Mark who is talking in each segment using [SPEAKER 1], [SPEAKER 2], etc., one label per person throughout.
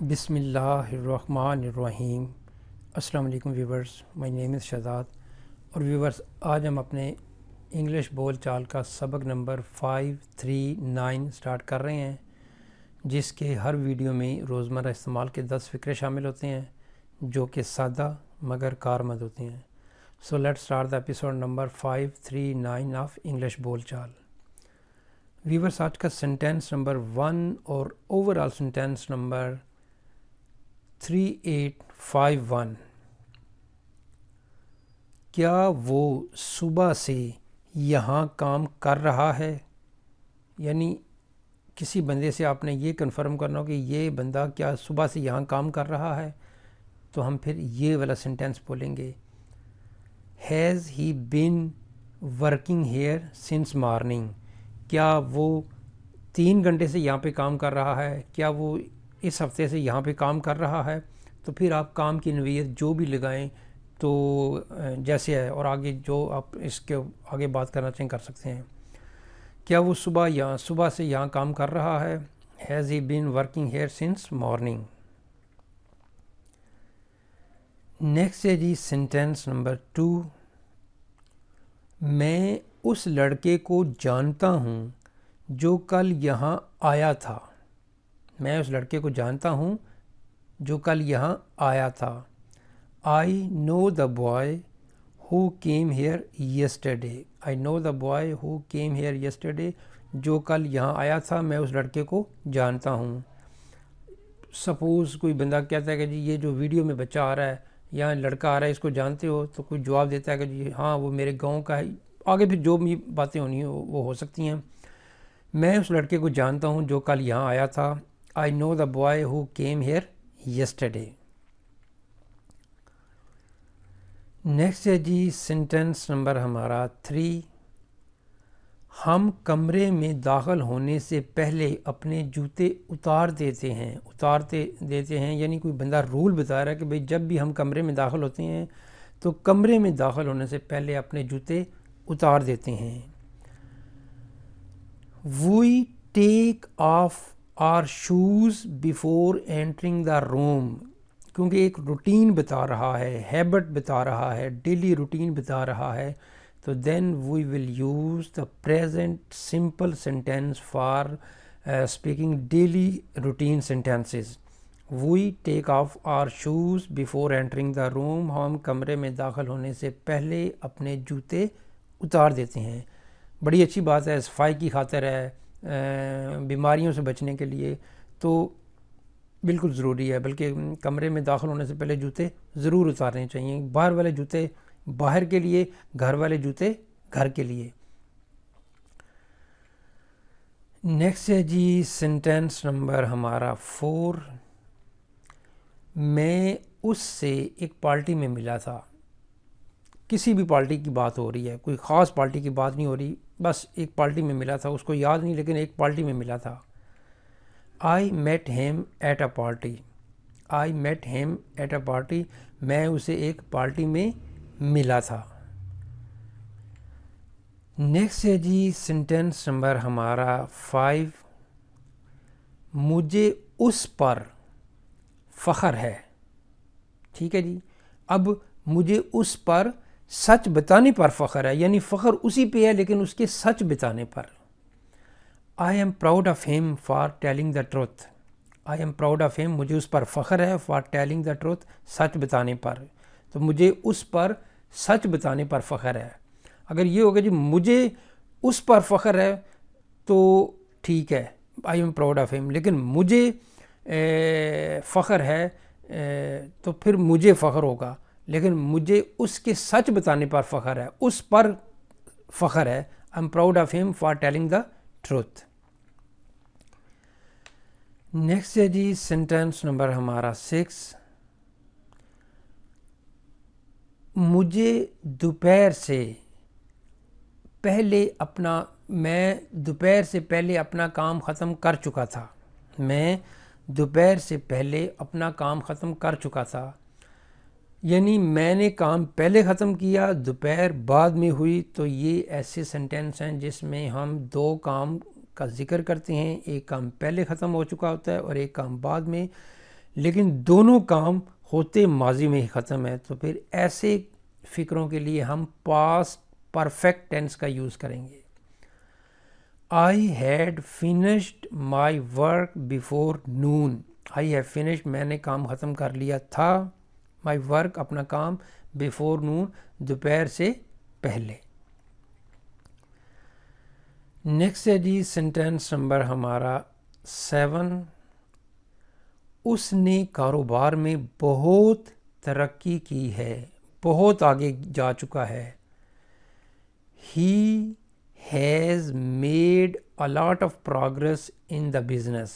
[SPEAKER 1] بسم اللہ الرحمن الرحیم۔ السلام علیکم ویورز، مائی نیم از شہزاد۔ اور ویورز، آج ہم اپنے انگلش بول چال کا سبق نمبر 539 سٹارٹ کر رہے ہیں، جس کے ہر ویڈیو میں روزمرہ استعمال کے 10 فقرے شامل ہوتے ہیں جو کہ سادہ مگر کارآمد ہوتے ہیں۔ So let start the episode number 539 of English بول چال۔ ویورز، آج کا سینٹینس نمبر 1 اور اوور آل سینٹینس نمبر 3851۔ کیا وہ صبح سے یہاں کام کر رہا ہے؟ یعنی کسی بندے سے آپ نے یہ کنفرم کرنا ہو کہ یہ بندہ کیا صبح سے یہاں کام کر رہا ہے، تو ہم پھر یہ والا سینٹینس بولیں گے، has he been working hair since morning. کیا وہ 3 گھنٹے سے یہاں پہ کام کر رہا ہے؟ کیا وہ اس ہفتے سے یہاں پہ کام کر رہا ہے؟ تو پھر آپ کام کی نوعیت جو بھی لگائیں تو جیسے ہے، اور آگے جو آپ اس کے آگے بات کرنا چاہیں کر سکتے ہیں۔ کیا وہ صبح سے یہاں کام کر رہا ہے؟ Has he been working hair since morning. Next ہے جی سینٹینس نمبر 2۔ میں اس لڑکے کو جانتا ہوں جو کل یہاں آیا تھا۔ میں اس لڑکے کو جانتا ہوں جو کل یہاں آیا تھا۔ I know the boy who came here yesterday۔ I know the boy who came here yesterday۔ جو کل یہاں آیا تھا، میں اس لڑکے کو جانتا ہوں۔ سپوز کوئی بندہ کہتا ہے کہ جی یہ جو ویڈیو میں بچہ آ رہا ہے یا لڑکا آ رہا ہے، اس کو جانتے ہو؟ تو کوئی جواب دیتا ہے کہ جی ہاں وہ میرے گاؤں کا ہے۔ آگے پھر جو بھی باتیں ہونی ہیں وہ ہو سکتی ہیں۔ میں اس لڑکے کو جانتا ہوں جو کل یہاں آیا تھا۔ I know the boy who came here yesterday۔ Next ہے جی سینٹینس نمبر ہمارا 3۔ ہم کمرے میں داخل ہونے سے پہلے اپنے جوتے اتار دیتے ہیں۔ یعنی کوئی بندہ رول بتا رہا ہے کہ بھئی جب بھی ہم کمرے میں داخل ہوتے ہیں تو کمرے میں داخل ہونے سے پہلے اپنے جوتے اتار دیتے ہیں۔ We take off our shoes before entering the room۔ کیونکہ ایک روٹین بتا رہا ہے، ہیبٹ بتا رہا ہے، ڈیلی روٹین بتا رہا ہے، تو then we will use the present simple sentence for speaking daily routine sentences. We take off our shoes before entering the room. ہم کمرے میں داخل ہونے سے پہلے اپنے جوتے اتار دیتے ہیں۔ بڑی اچھی بات ہے، صفائی کی خاطر ہے، بیماریوں سے بچنے کے لیے تو بالکل ضروری ہے، بلکہ کمرے میں داخل ہونے سے پہلے جوتے ضرور اتارنے چاہیے۔ باہر والے جوتے باہر کے لیے، گھر والے جوتے گھر کے لیے۔ نیکسٹ ہے جی سینٹینس نمبر ہمارا 4۔ میں اس سے ایک پارٹی میں ملا تھا۔ کسی بھی پارٹی کی بات ہو رہی ہے، کوئی خاص پارٹی کی بات نہیں ہو رہی، بس ایک پارٹی میں ملا تھا، اس کو یاد نہیں لیکن ایک پارٹی میں ملا تھا۔ I met him at a party۔ I met him at a party۔ میں اسے ایک پارٹی میں ملا تھا۔ نیکسٹ ہے جی سینٹینس نمبر ہمارا 5۔ مجھے اس پر فخر ہے۔ ٹھیک ہے جی، اب مجھے اس پر سچ بتانے پر فخر ہے، یعنی فخر اسی پہ ہے لیکن اس کے سچ بتانے پر۔ I am proud of him for telling the truth۔ I am proud of him۔ مجھے اس پر فخر ہے for telling the truth، سچ بتانے پر۔ تو مجھے اس پر سچ بتانے پر فخر ہے۔ اگر یہ ہوگا جی مجھے اس پر فخر ہے تو ٹھیک ہے، I am proud of him، لیکن مجھے فخر ہے تو پھر مجھے فخر ہوگا، لیکن مجھے اس کے سچ بتانے پر فخر ہے، اس پر فخر ہے۔ I am proud of him for telling the truth۔ Next ہے جی سینٹینس نمبر ہمارا 6۔ میں دوپہر سے پہلے اپنا کام ختم کر چکا تھا۔ میں دوپہر سے پہلے اپنا کام ختم کر چکا تھا، یعنی میں نے کام پہلے ختم کیا، دوپہر بعد میں ہوئی۔ تو یہ ایسے سینٹینس ہیں جس میں ہم 2 کام کا ذکر کرتے ہیں، ایک کام پہلے ختم ہو چکا ہوتا ہے اور ایک کام بعد میں، لیکن دونوں کام ہوتے ماضی میں ہی ختم ہے، تو پھر ایسے فکروں کے لیے ہم پاسٹ پرفیکٹ ٹینس کا یوز کریں گے. I had finished my work before noon. I have finished میں نے کام ختم کر لیا تھا، مائی ورک اپنا کام، بیفور نون دوپہر سے پہلے. نیکسٹ ہے جی سینٹینس نمبر ہمارا 7. اس نے کاروبار میں بہت ترقی کی ہے، بہت آگے جا چکا ہے. He has made a lot of progress in the business.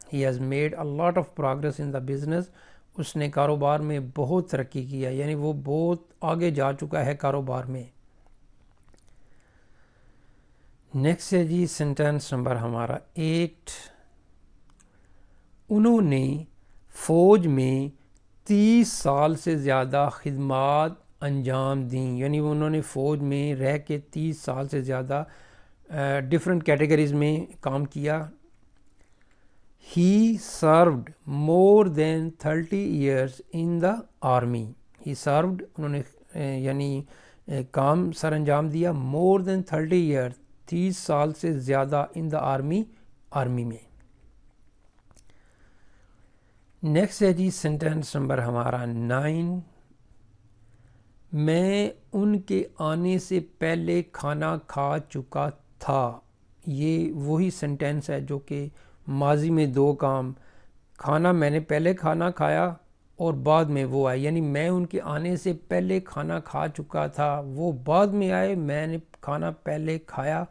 [SPEAKER 1] He has made a lot of progress in the business. اس نے کاروبار میں بہت ترقی کیا، یعنی وہ بہت آگے جا چکا ہے کاروبار میں. نیکسٹ ہے جی سینٹینس نمبر ہمارا 8. انہوں نے فوج میں 30 سال سے زیادہ خدمات انجام دیں، یعنی انہوں نے فوج میں رہ کے 30 سال سے زیادہ ڈفرینٹ کیٹیگریز میں کام کیا. ہی سروڈ مور دین 30 ایئرس ان دا آرمی. ہی سروڈ انہوں نے یعنی کام سر انجام دیا مور دین 30 ایئر 30 سال سے زیادہ ان دا آرمی میں. نیکسٹ ہے جی سینٹینس نمبر ہمارا 9. میں ان کے آنے سے پہلے کھانا کھا چکا تھا. یہ وہی سینٹینس ہے جو کہ ماضی میں دو کام، کھانا میں نے پہلے کھانا کھایا اور بعد میں وہ آئے، یعنی میں ان کے آنے سے پہلے کھانا کھا چکا تھا، وہ بعد میں آئے، میں نے کھانا پہلے کھایا.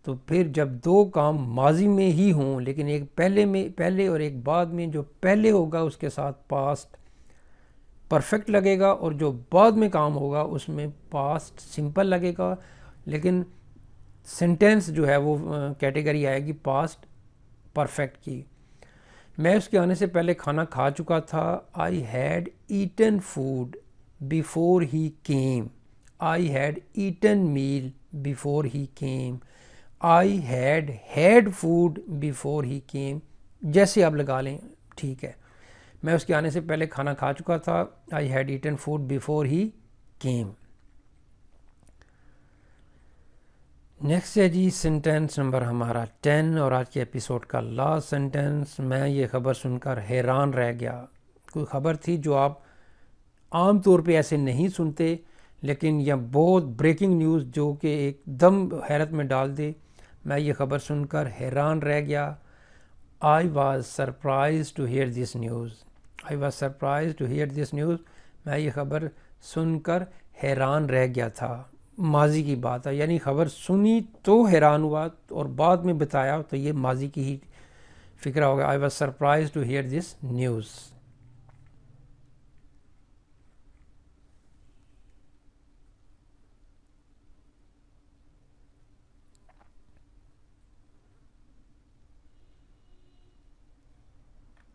[SPEAKER 1] تو پھر جب دو کام ماضی میں ہی ہوں لیکن ایک پہلے اور ایک بعد میں، جو پہلے ہوگا اس کے ساتھ پاسٹ پرفیکٹ لگے گا اور جو بعد میں کام ہوگا اس میں پاسٹ سمپل لگے گا، لیکن سینٹینس جو ہے وہ کیٹیگری آئے گی پاسٹ پرفیکٹ کی. میں اس کے آنے سے پہلے کھانا کھا چکا تھا. I had eaten food before he came. I had eaten meal before he came. I had food before he came. جیسے آپ لگا لیں ٹھیک ہے. میں اس کے آنے سے پہلے کھانا کھا چکا تھا. I had eaten food before he came. Next ہے جی سینٹینس نمبر ہمارا 10 اور آج کے ایپیسوڈ کا لاسٹ سینٹینس. میں یہ خبر سن کر حیران رہ گیا. کوئی خبر تھی جو آپ عام طور پہ ایسے نہیں سنتے، لیکن یہ بہت بریکنگ نیوز جو کہ ایک دم حیرت میں ڈال دے. میں یہ خبر سن کر حیران رہ گیا. I was surprised to hear this news. I was surprised to hear this news. میں یہ خبر سن کر حیران رہ گیا تھا. ماضی کی بات ہے، یعنی خبر سنی تو حیران ہوا اور بعد میں بتایا تو یہ ماضی کی ہی فکرہ ہوگا. I was surprised to hear this news.